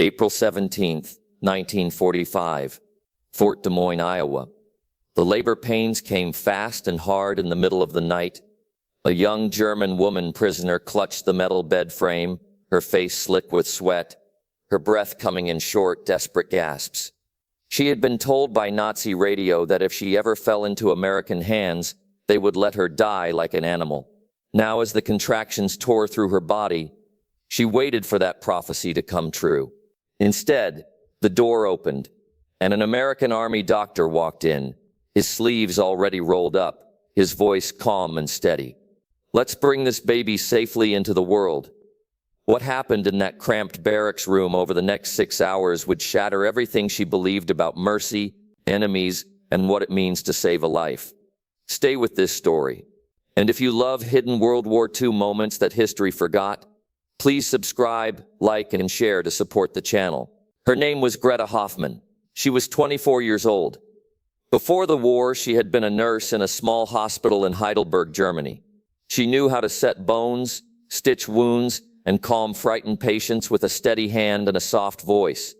April 17th, 1945, Fort Des Moines, Iowa. The labor pains came fast and hard in the middle of the night. A young German woman prisoner clutched the metal bed frame, her face slick with sweat, her breath coming in short, desperate gasps. She had been told by Nazi radio that if she ever fell into American hands, they would let her die like an animal. Now, as the contractions tore through her body, she waited for that prophecy to come true. Instead, the door opened, and an American Army doctor walked in, his sleeves already rolled up, his voice calm and steady. "Let's bring this baby safely into the world." What happened in that cramped barracks room over the next 6 hours would shatter everything she believed about mercy, enemies, and what it means to save a life. Stay with this story. And if you love hidden World War II moments that history forgot, please subscribe, like, and share to support the channel. Her name was Greta Hoffmann. She was 24 years old. Before the war, she had been a nurse in a small hospital in Heidelberg, Germany. She knew how to set bones, stitch wounds, and calm frightened patients with a steady hand and a soft voice.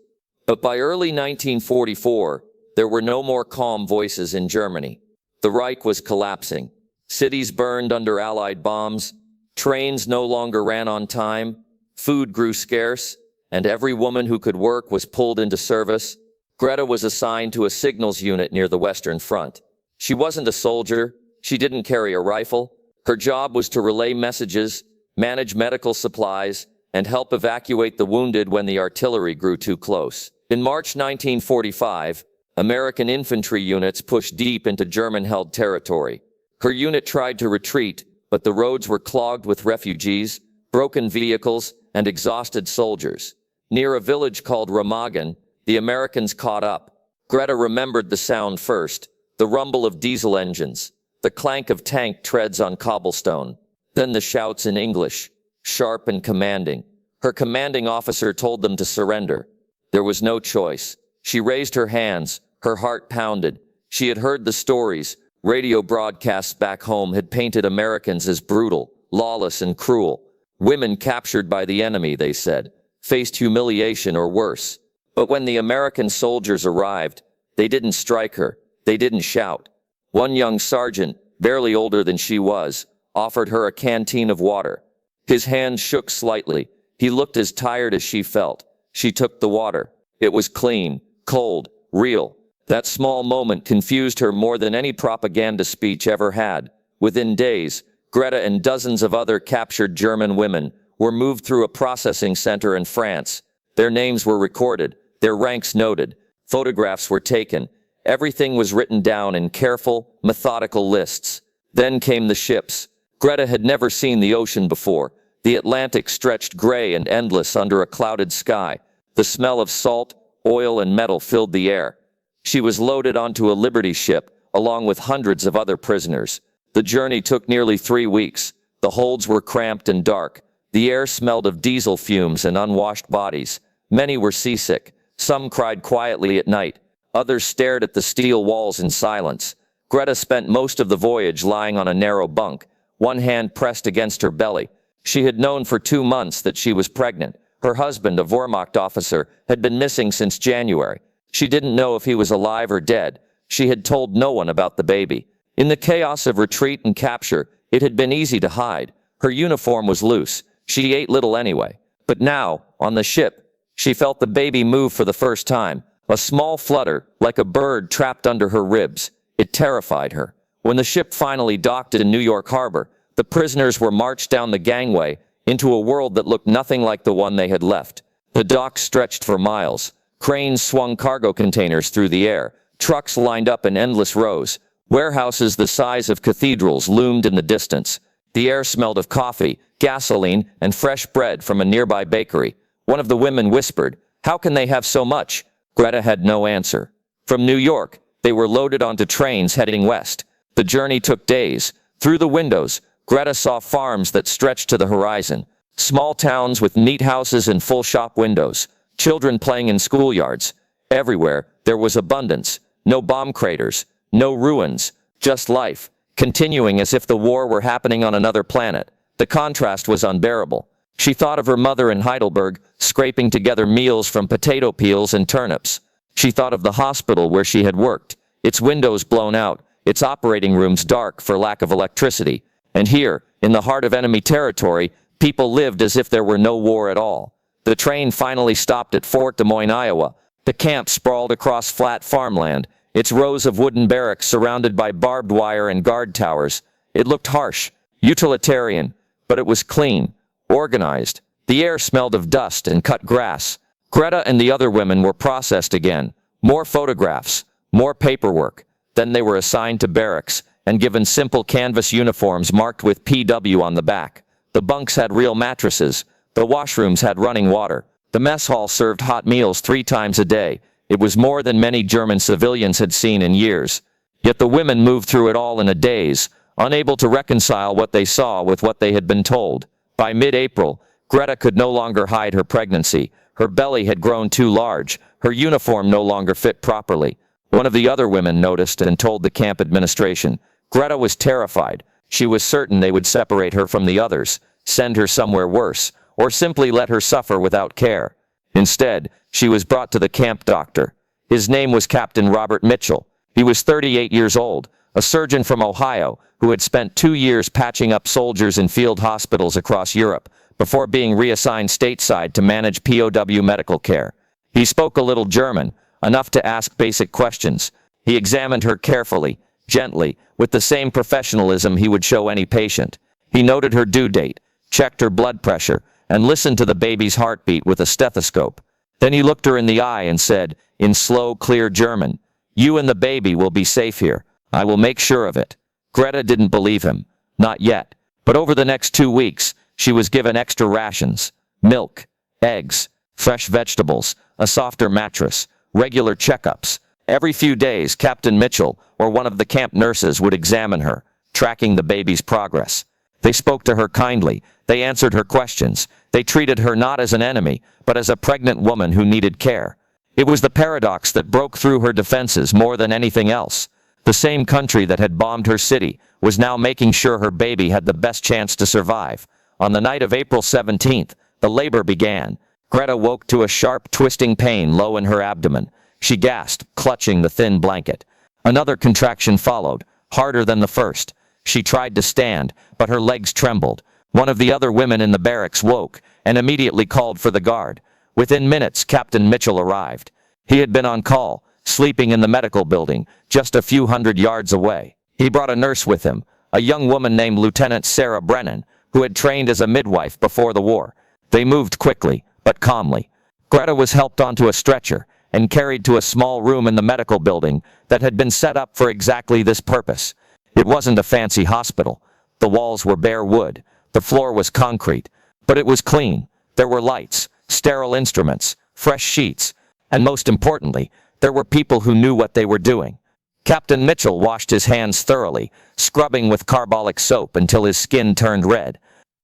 But by early 1944, there were no more calm voices in Germany. The Reich was collapsing. Cities burned under Allied bombs. Trains no longer ran on time. Food grew scarce, and every woman who could work was pulled into service. Greta was assigned to a signals unit near the Western Front. She wasn't a soldier. She didn't carry a rifle. Her job was to relay messages, manage medical supplies, and help evacuate the wounded when the artillery grew too close. In March 1945, American infantry units pushed deep into German-held territory. Her unit tried to retreat, but the roads were clogged with refugees, broken vehicles, and exhausted soldiers. Near a village called Remagen, the Americans caught up. Greta remembered the sound first, the rumble of diesel engines, the clank of tank treads on cobblestone, then the shouts in English, sharp and commanding. Her commanding officer told them to surrender. There was no choice. She raised her hands, her heart pounded. She had heard the stories. Radio broadcasts back home had painted Americans as brutal, lawless, and cruel. Women captured by the enemy, they said, faced humiliation or worse. But when the American soldiers arrived, they didn't strike her. They didn't shout. One young sergeant, barely older than she was, offered her a canteen of water. His hand shook slightly. He looked as tired as she felt. She took the water. It was clean, cold, real. That small moment confused her more than any propaganda speech ever had. Within days, Greta and dozens of other captured German women were moved through a processing center in France. Their names were recorded, their ranks noted, photographs were taken. Everything was written down in careful, methodical lists. Then came the ships. Greta had never seen the ocean before. The Atlantic stretched gray and endless under a clouded sky. The smell of salt, oil, and metal filled the air. She was loaded onto a Liberty ship, along with hundreds of other prisoners. The journey took nearly 3 weeks. The holds were cramped and dark. The air smelled of diesel fumes and unwashed bodies. Many were seasick. Some cried quietly at night. Others stared at the steel walls in silence. Greta spent most of the voyage lying on a narrow bunk, one hand pressed against her belly. She had known for 2 months that she was pregnant. Her husband, a Wehrmacht officer, had been missing since January. She didn't know if he was alive or dead. She had told no one about the baby. In the chaos of retreat and capture, it had been easy to hide. Her uniform was loose. She ate little anyway. But now, on the ship, she felt the baby move for the first time. A small flutter, like a bird trapped under her ribs. It terrified her. When the ship finally docked in New York Harbor, the prisoners were marched down the gangway into a world that looked nothing like the one they had left. The docks stretched for miles. Cranes swung cargo containers through the air. Trucks lined up in endless rows. Warehouses the size of cathedrals loomed in the distance. The air smelled of coffee, gasoline, and fresh bread from a nearby bakery. One of the women whispered, "How can they have so much?" Greta had no answer. From New York, they were loaded onto trains heading west. The journey took days. Through the windows, Greta saw farms that stretched to the horizon. Small towns with neat houses and full shop windows. Children playing in schoolyards. Everywhere, there was abundance. No bomb craters. No ruins. Just life, continuing as if the war were happening on another planet. The contrast was unbearable. She thought of her mother in Heidelberg, scraping together meals from potato peels and turnips. She thought of the hospital where she had worked, its windows blown out, its operating rooms dark for lack of electricity. And here, in the heart of enemy territory, people lived as if there were no war at all. The train finally stopped at Fort Des Moines, Iowa. The camp sprawled across flat farmland, its rows of wooden barracks surrounded by barbed wire and guard towers. It looked harsh, utilitarian, but it was clean, organized. The air smelled of dust and cut grass. Greta and the other women were processed again. More photographs, more paperwork. Then they were assigned to barracks and given simple canvas uniforms marked with PW on the back. The bunks had real mattresses. The washrooms had running water. The mess hall served hot meals 3 times a day. It was more than many German civilians had seen in years. Yet the women moved through it all in a daze, unable to reconcile what they saw with what they had been told. By mid-April, Greta could no longer hide her pregnancy. Her belly had grown too large. Her uniform no longer fit properly. One of the other women noticed and told the camp administration. Greta was terrified. She was certain they would separate her from the others, send her somewhere worse, or simply let her suffer without care. Instead, she was brought to the camp doctor. His name was Captain Robert Mitchell. He was 38 years old, a surgeon from Ohio who had spent 2 years patching up soldiers in field hospitals across Europe before being reassigned stateside to manage POW medical care. He spoke a little German, enough to ask basic questions. He examined her carefully, gently, with the same professionalism he would show any patient. He noted her due date, checked her blood pressure, and listened to the baby's heartbeat with a stethoscope. Then he looked her in the eye and said, in slow, clear German, "You and the baby will be safe here. I will make sure of it." Greta didn't believe him. Not yet. But over the next 2 weeks, she was given extra rations, milk, eggs, fresh vegetables, a softer mattress, regular checkups. Every few days, Captain Mitchell or one of the camp nurses would examine her, tracking the baby's progress. They spoke to her kindly. They answered her questions. They treated her not as an enemy, but as a pregnant woman who needed care. It was the paradox that broke through her defenses more than anything else. The same country that had bombed her city was now making sure her baby had the best chance to survive. On the night of April 17th, the labor began. Greta woke to a sharp, twisting pain low in her abdomen. She gasped, clutching the thin blanket. Another contraction followed, harder than the first. She tried to stand, but her legs trembled. One of the other women in the barracks woke and immediately called for the guard. Within minutes, Captain Mitchell arrived. He had been on call, sleeping in the medical building, just a few hundred yards away. He brought a nurse with him, a young woman named Lieutenant Sarah Brennan, who had trained as a midwife before the war. They moved quickly, but calmly. Greta was helped onto a stretcher and carried to a small room in the medical building that had been set up for exactly this purpose. It wasn't a fancy hospital. The walls were bare wood. The floor was concrete. But it was clean. There were lights, sterile instruments, fresh sheets, and most importantly, there were people who knew what they were doing. Captain Mitchell washed his hands thoroughly, scrubbing with carbolic soap until his skin turned red.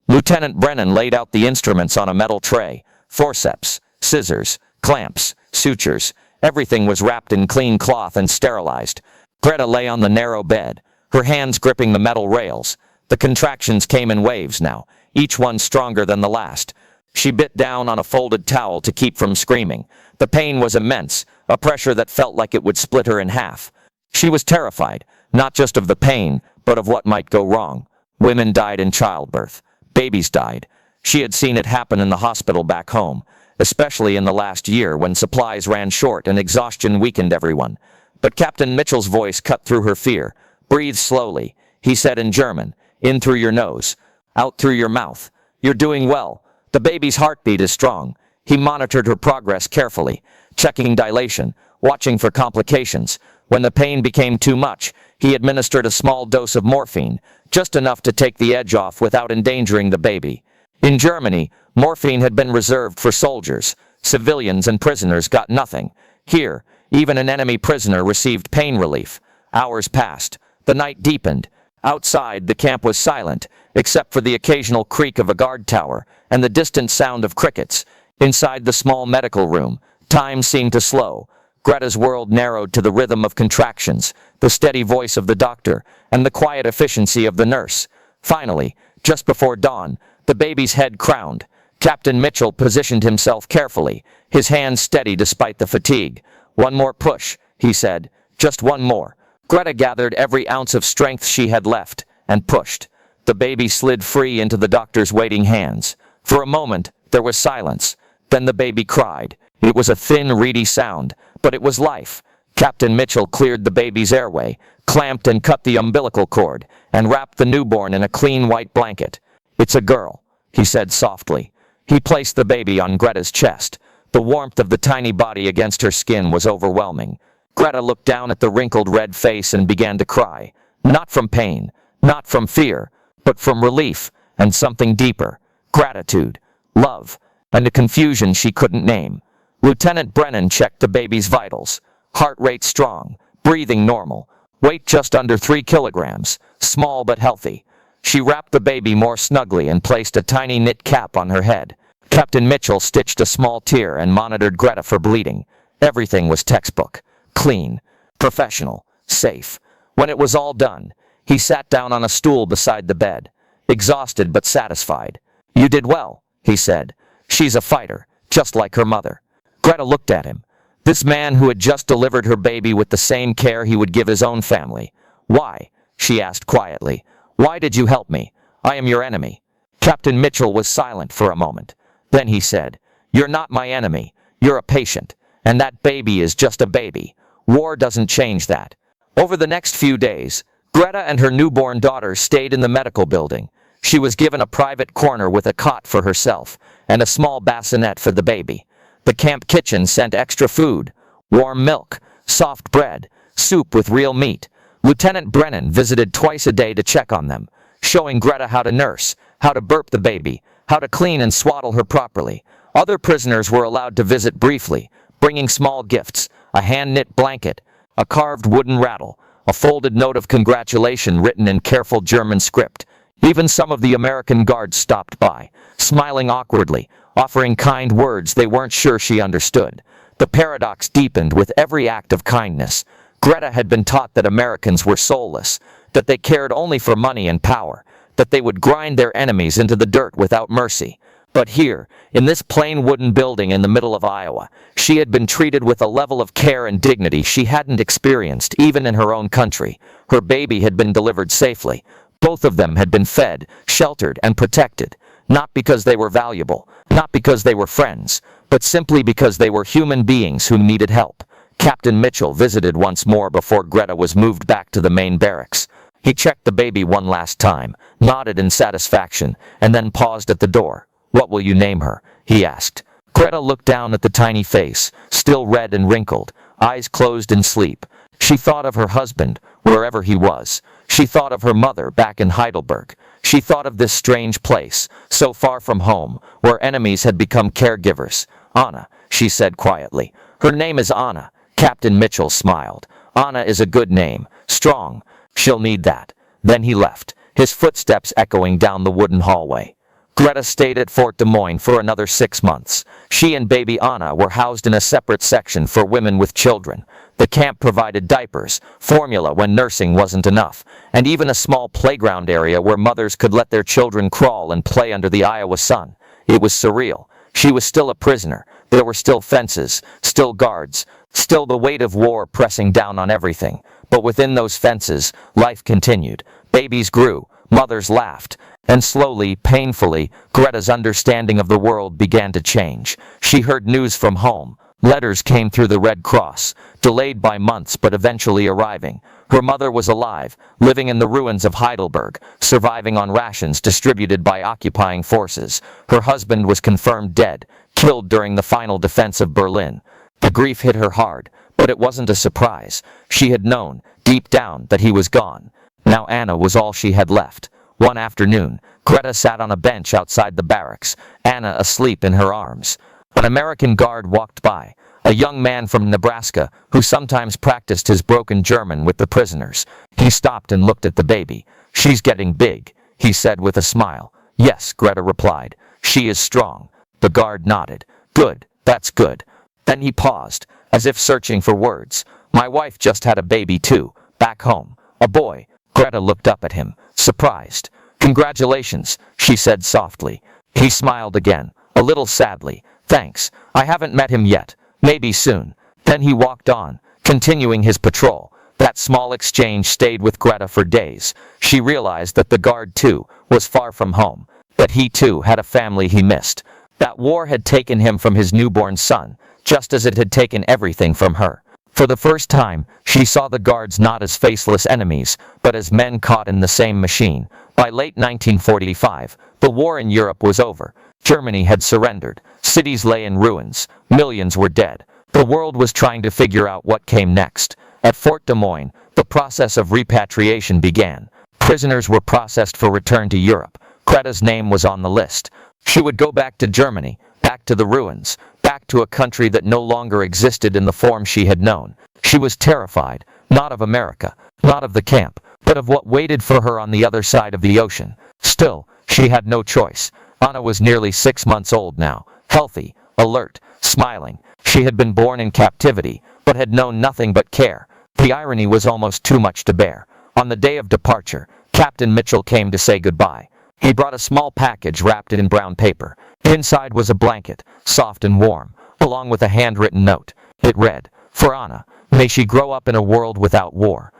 Lieutenant Brennan laid out the instruments on a metal tray. Forceps, scissors, clamps, sutures. Everything was wrapped in clean cloth and sterilized. Greta lay on the narrow bed, her hands gripping the metal rails. The contractions came in waves now, each one stronger than the last. She bit down on a folded towel to keep from screaming. The pain was immense, a pressure that felt like it would split her in half. She was terrified, not just of the pain, but of what might go wrong. Women died in childbirth. Babies died. She had seen it happen in the hospital back home, especially in the last year when supplies ran short and exhaustion weakened everyone. But Captain Mitchell's voice cut through her fear. "Breathe slowly," he said in German. "In through your nose, out through your mouth. You're doing well. The baby's heartbeat is strong." He monitored her progress carefully, checking dilation, watching for complications. When the pain became too much, he administered a small dose of morphine, just enough to take the edge off without endangering the baby. In Germany, morphine had been reserved for soldiers. Civilians and prisoners got nothing. Here, even an enemy prisoner received pain relief. Hours passed. The night deepened. Outside, the camp was silent, except for the occasional creak of a guard tower and the distant sound of crickets. Inside the small medical room, time seemed to slow. Greta's world narrowed to the rhythm of contractions, the steady voice of the doctor, and the quiet efficiency of the nurse. Finally, just before dawn, the baby's head crowned. Captain Mitchell positioned himself carefully, his hands steady despite the fatigue. "One more push," he said. "Just one more." Greta gathered every ounce of strength she had left, and pushed. The baby slid free into the doctor's waiting hands. For a moment, there was silence. Then the baby cried. It was a thin, reedy sound, but it was life. Captain Mitchell cleared the baby's airway, clamped and cut the umbilical cord, and wrapped the newborn in a clean white blanket. "It's a girl," he said softly. He placed the baby on Greta's chest. The warmth of the tiny body against her skin was overwhelming. Greta looked down at the wrinkled red face and began to cry. Not from pain, not from fear, but from relief and something deeper. Gratitude, love, and a confusion she couldn't name. Lieutenant Brennan checked the baby's vitals. Heart rate strong, breathing normal, weight just under 3 kilograms, small but healthy. She wrapped the baby more snugly and placed a tiny knit cap on her head. Captain Mitchell stitched a small tear and monitored Greta for bleeding. Everything was textbook, clean, professional, safe. When it was all done, he sat down on a stool beside the bed, exhausted but satisfied. "You did well," he said. "She's a fighter, just like her mother." Greta looked at him. This man who had just delivered her baby with the same care he would give his own family. "Why?" she asked quietly. "Why did you help me? I am your enemy." Captain Mitchell was silent for a moment. Then he said, "You're not my enemy. You're a patient. And that baby is just a baby. War doesn't change that." Over the next few days, Greta and her newborn daughter stayed in the medical building. She was given a private corner with a cot for herself and a small bassinet for the baby. The camp kitchen sent extra food, warm milk, soft bread, soup with real meat. Lieutenant Brennan visited twice a day to check on them, showing Greta how to nurse, how to burp the baby, how to clean and swaddle her properly. Other prisoners were allowed to visit briefly, bringing small gifts, a hand-knit blanket, a carved wooden rattle, a folded note of congratulation written in careful German script. Even some of the American guards stopped by, smiling awkwardly, offering kind words they weren't sure she understood. The paradox deepened with every act of kindness. Greta had been taught that Americans were soulless, that they cared only for money and power, that they would grind their enemies into the dirt without mercy. But here, in this plain wooden building in the middle of Iowa, she had been treated with a level of care and dignity she hadn't experienced even in her own country. Her baby had been delivered safely. Both of them had been fed, sheltered, and protected, not because they were valuable, not because they were friends, but simply because they were human beings who needed help. Captain Mitchell visited once more before Greta was moved back to the main barracks. He checked the baby one last time, nodded in satisfaction, and then paused at the door. "What will you name her?" he asked. Greta looked down at the tiny face, still red and wrinkled, eyes closed in sleep. She thought of her husband, wherever he was. She thought of her mother back in Heidelberg. She thought of this strange place, so far from home, where enemies had become caregivers. "Anna," she said quietly. "Her name is Anna." Captain Mitchell smiled. "Anna is a good name, strong. She'll need that." Then he left, his footsteps echoing down the wooden hallway. Greta stayed at Fort Des Moines for another 6 months. She and baby Anna were housed in a separate section for women with children. The camp provided diapers, formula when nursing wasn't enough, and even a small playground area where mothers could let their children crawl and play under the Iowa sun. It was surreal. She was still a prisoner. There were still fences, still guards, still the weight of war pressing down on everything. But within those fences, life continued. Babies grew, mothers laughed, and slowly, painfully, Greta's understanding of the world began to change. She heard news from home. Letters came through the Red Cross, delayed by months but eventually arriving. Her mother was alive, living in the ruins of Heidelberg, surviving on rations distributed by occupying forces. Her husband was confirmed dead, killed during the final defense of Berlin. The grief hit her hard, but it wasn't a surprise. She had known, deep down, that he was gone. Now Anna was all she had left. One afternoon, Greta sat on a bench outside the barracks, Anna asleep in her arms. An American guard walked by, a young man from Nebraska who sometimes practiced his broken German with the prisoners. He stopped and looked at the baby. "She's getting big," he said with a smile. "Yes," Greta replied. "She is strong." The guard nodded. "Good, that's good." Then he paused, as if searching for words. "My wife just had a baby too, back home. A boy." Greta looked up at him, surprised. "Congratulations," she said softly. He smiled again. a little sadly. "Thanks, I haven't met him yet. Maybe soon." Then he walked on, continuing his patrol. That small exchange stayed with Greta for days. She realized that the guard, too, was far from home, that he, too, had a family he missed. That war had taken him from his newborn son, just as it had taken everything from her. For the first time, she saw the guards not as faceless enemies, but as men caught in the same machine. By late 1945, the war in Europe was over. Germany had surrendered. Cities lay in ruins. Millions were dead. The world was trying to figure out what came next. At Fort Des Moines, the process of repatriation began. Prisoners were processed for return to Europe. Greta's name was on the list. She would go back to Germany, back to the ruins, back to a country that no longer existed in the form she had known. She was terrified, not of America, not of the camp, but of what waited for her on the other side of the ocean. Still, she had no choice. Anna was nearly 6 months old now, healthy, alert, smiling. She had been born in captivity, but had known nothing but care. The irony was almost too much to bear. On the day of departure, Captain Mitchell came to say goodbye. He brought a small package wrapped in brown paper. Inside was a blanket, soft and warm, along with a handwritten note. It read, "For Anna, may she grow up in a world without war."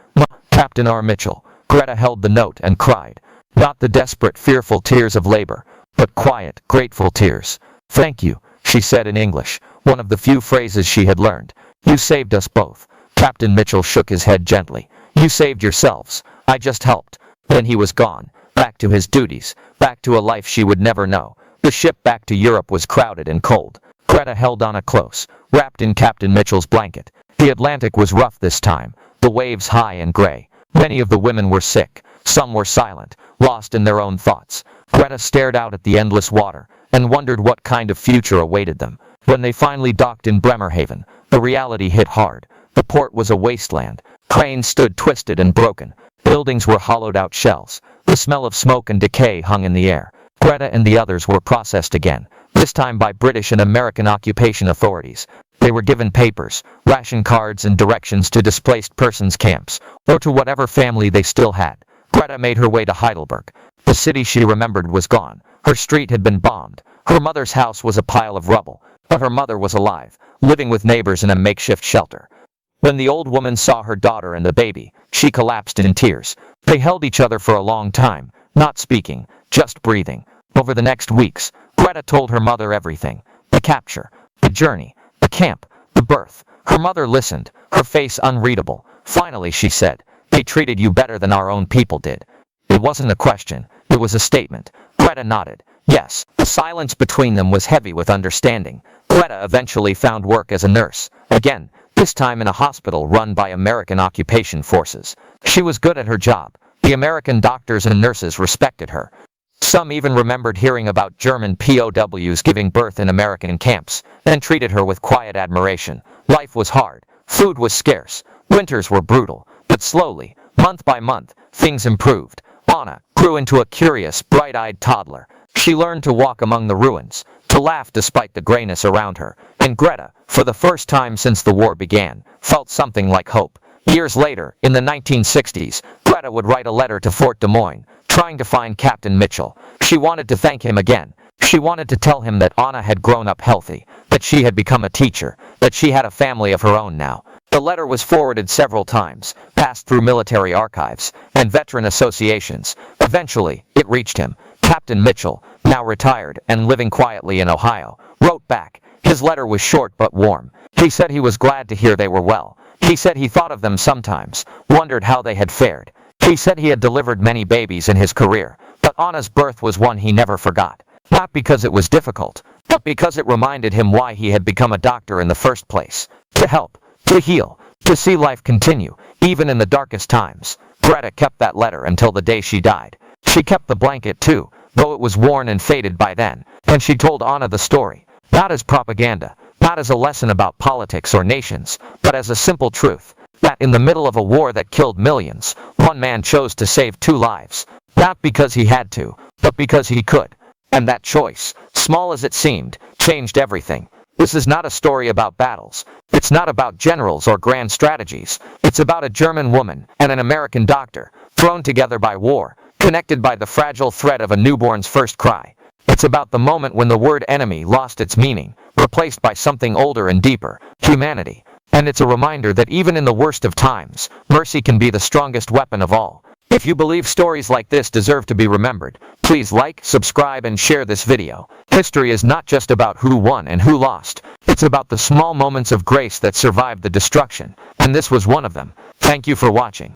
Captain R. Mitchell. Greta held the note and cried. Not the desperate, fearful tears of labor, but quiet, grateful tears. "Thank you," she said in English, one of the few phrases she had learned. "You saved us both." Captain Mitchell shook his head gently. "You saved yourselves. I just helped." Then he was gone, back to his duties, back to a life she would never know. The ship back to Europe was crowded and cold. Greta held Anna close, wrapped in Captain Mitchell's blanket. The Atlantic was rough this time, the waves high and gray. Many of the women were sick. Some were silent, lost in their own thoughts. Greta stared out at the endless water and wondered what kind of future awaited them. When they finally docked in Bremerhaven, the reality hit hard. The port was a wasteland. Cranes stood twisted and broken. Buildings were hollowed-out shells. The smell of smoke and decay hung in the air. Greta and the others were processed again, this time by British and American occupation authorities. They were given papers, ration cards and directions to displaced persons camps, or to whatever family they still had. Greta made her way to Heidelberg. The city she remembered was gone. Her street had been bombed. Her mother's house was a pile of rubble, but her mother was alive, living with neighbors in a makeshift shelter. When the old woman saw her daughter and the baby, she collapsed in tears. They held each other for a long time, not speaking, just breathing. Over the next weeks, Greta told her mother everything. The capture, the journey, the camp, the birth. Her mother listened, her face unreadable. Finally she said, "They treated you better than our own people did." It wasn't a question, it was a statement. Greta nodded. Yes. The silence between them was heavy with understanding. Greta eventually found work as a nurse. Again, this time in a hospital run by American occupation forces. She was good at her job. The American doctors and nurses respected her. Some even remembered hearing about German POWs giving birth in American camps, and treated her with quiet admiration. Life was hard. Food was scarce. Winters were brutal. But slowly, month by month, things improved. Anna grew into a curious, bright-eyed toddler. She learned to walk among the ruins, to laugh despite the grayness around her. And Greta, for the first time since the war began, felt something like hope. Years later, in the 1960s, Greta would write a letter to Fort Des Moines, trying to find Captain Mitchell. She wanted to thank him again. She wanted to tell him that Anna had grown up healthy, that she had become a teacher, that she had a family of her own now. The letter was forwarded several times, passed through military archives and veteran associations. Eventually, it reached him. Captain Mitchell, now retired and living quietly in Ohio, wrote back. His letter was short but warm. He said he was glad to hear they were well. He said he thought of them sometimes, wondered how they had fared. He said he had delivered many babies in his career, but Anna's birth was one he never forgot. Not because it was difficult, but because it reminded him why he had become a doctor in the first place. To help, to heal, to see life continue, even in the darkest times. Greta kept that letter until the day she died. She kept the blanket too, though it was worn and faded by then, and she told Anna the story. Not as propaganda, not as a lesson about politics or nations, but as a simple truth, that in the middle of a war that killed millions, one man chose to save 2 lives. Not because he had to, but because he could. And that choice, small as it seemed, changed everything. This is not a story about battles. It's not about generals or grand strategies. It's about a German woman and an American doctor, thrown together by war, connected by the fragile thread of a newborn's first cry. It's about the moment when the word enemy lost its meaning, replaced by something older and deeper, humanity. And it's a reminder that even in the worst of times, mercy can be the strongest weapon of all. If you believe stories like this deserve to be remembered, please like, subscribe, and share this video. History is not just about who won and who lost. It's about the small moments of grace that survived the destruction, and this was one of them. Thank you for watching.